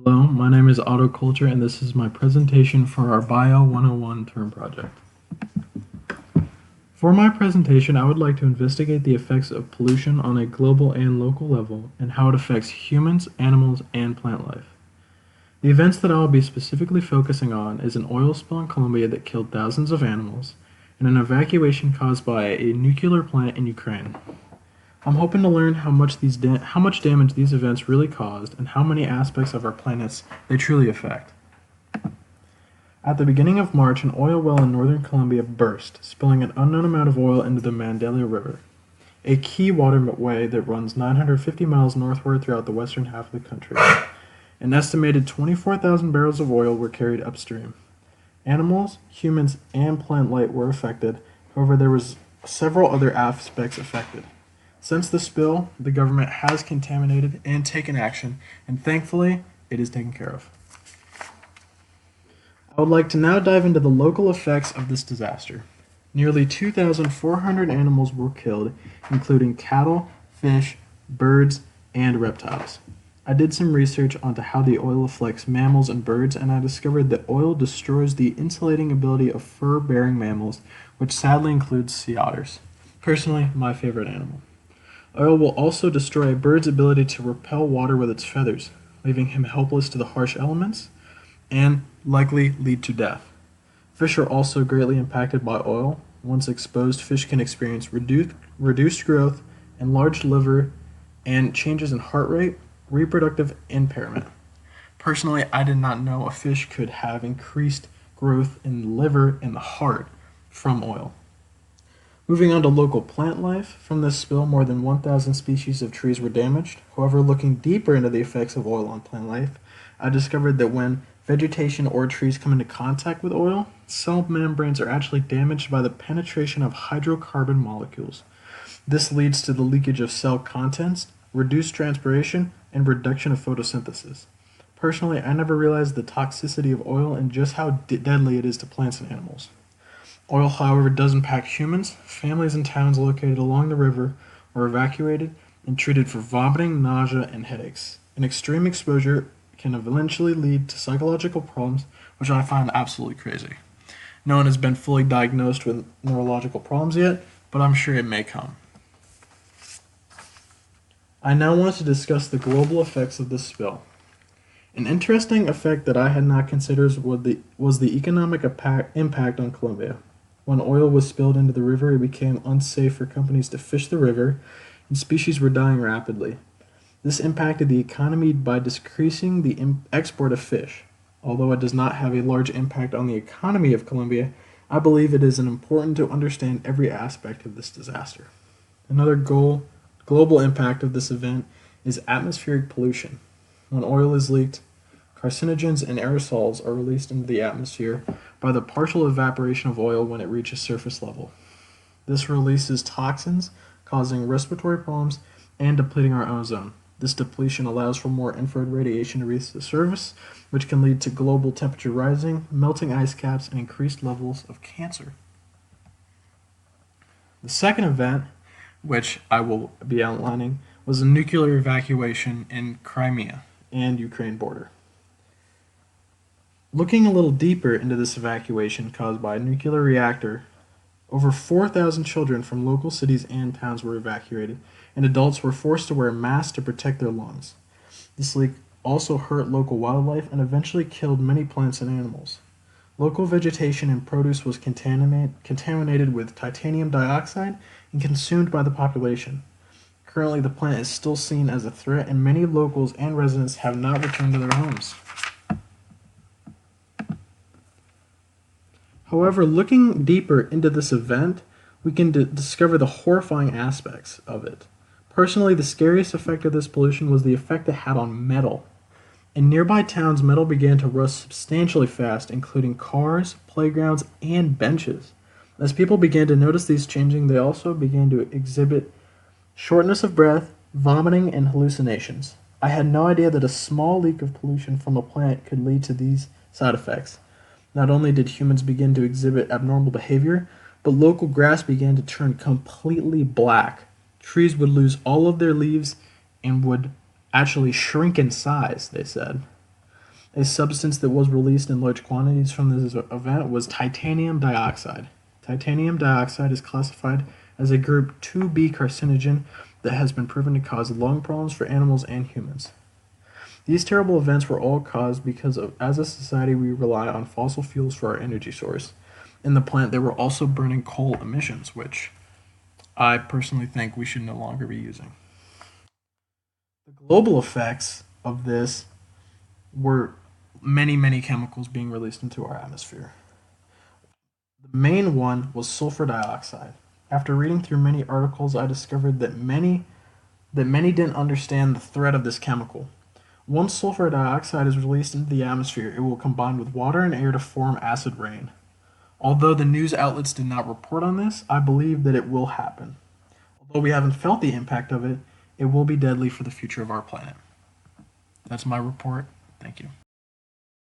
Hello, my name is Otto Coulter, and this is my presentation for our Bio 101 term project. For my presentation, I would like to investigate the effects of pollution on a global and local level and how it affects humans, animals, and plant life. The events that I will be specifically focusing on is an oil spill in Colombia that killed thousands of animals and an evacuation caused by a nuclear plant in Ukraine. I'm hoping to learn how much damage these events really caused and how many aspects of our planets they truly affect. At the beginning of March, an oil well in northern Colombia burst, spilling an unknown amount of oil into the Mandela River, a key waterway that runs 950 miles northward throughout the western half of the country. An estimated 24,000 barrels of oil were carried upstream. Animals, humans, and plant life were affected. However, there was several other aspects affected. Since the spill, the government has contaminated and taken action, and thankfully, it is taken care of. I would like to now dive into the local effects of this disaster. Nearly 2,400 animals were killed, including cattle, fish, birds, and reptiles. I did some research onto how the oil affects mammals and birds, and I discovered that oil destroys the insulating ability of fur-bearing mammals, which sadly includes sea otters. Personally, my favorite animal. Oil will also destroy a bird's ability to repel water with its feathers, leaving him helpless to the harsh elements, and likely lead to death. Fish are also greatly impacted by oil. Once exposed, fish can experience reduced growth, enlarged liver, and changes in heart rate, reproductive impairment. Personally, I did not know a fish could have increased growth in the liver and the heart from oil. Moving on to local plant life, from this spill, more than 1,000 species of trees were damaged. However, looking deeper into the effects of oil on plant life, I discovered that when vegetation or trees come into contact with oil, cell membranes are actually damaged by the penetration of hydrocarbon molecules. This leads to the leakage of cell contents, reduced transpiration, and reduction of photosynthesis. Personally, I never realized the toxicity of oil and just how deadly it is to plants and animals. Oil, however, does impact humans. Families in towns located along the river were evacuated and treated for vomiting, nausea, and headaches. An extreme exposure can eventually lead to psychological problems, which I find absolutely crazy. No one has been fully diagnosed with neurological problems yet, but I'm sure it may come. I now want to discuss the global effects of this spill. An interesting effect that I had not considered was the economic impact on Colombia. When oil was spilled into the river, it became unsafe for companies to fish the river, and species were dying rapidly. This impacted the economy by decreasing the export of fish. Although it does not have a large impact on the economy of Colombia, I believe it is important to understand every aspect of this disaster. Another global impact of this event is atmospheric pollution. When oil is leaked, carcinogens and aerosols are released into the atmosphere by the partial evaporation of oil when it reaches surface level. This releases toxins, causing respiratory problems and depleting our ozone. This depletion allows for more infrared radiation to reach the surface, which can lead to global temperature rising, melting ice caps, and increased levels of cancer. The second event, which I will be outlining, was a nuclear evacuation in Crimea and Ukraine border. Looking a little deeper into this evacuation caused by a nuclear reactor, over 4,000 children from local cities and towns were evacuated, and adults were forced to wear masks to protect their lungs. This leak also hurt local wildlife and eventually killed many plants and animals. Local vegetation and produce was contaminated with titanium dioxide and consumed by the population. Currently, the plant is still seen as a threat, and many locals and residents have not returned to their homes. However, looking deeper into this event, we can discover the horrifying aspects of it. Personally, the scariest effect of this pollution was the effect it had on metal. In nearby towns, metal began to rust substantially fast, including cars, playgrounds, and benches. As people began to notice these changing, they also began to exhibit shortness of breath, vomiting, and hallucinations. I had no idea that a small leak of pollution from a plant could lead to these side effects. Not only did humans begin to exhibit abnormal behavior, but local grass began to turn completely black. Trees would lose all of their leaves and would actually shrink in size, they said. A substance that was released in large quantities from this event was titanium dioxide. Titanium dioxide is classified as a group 2B carcinogen that has been proven to cause lung problems for animals and humans. These terrible events were all caused because as a society, we rely on fossil fuels for our energy source. In the plant, they were also burning coal emissions, which I personally think we should no longer be using. The global effects of this were many, many chemicals being released into our atmosphere. The main one was sulfur dioxide. After reading through many articles, I discovered that many didn't understand the threat of this chemical. Once sulfur dioxide is released into the atmosphere, it will combine with water and air to form acid rain. Although the news outlets did not report on this, I believe that it will happen. Although we haven't felt the impact of it, it will be deadly for the future of our planet. That's my report. Thank you.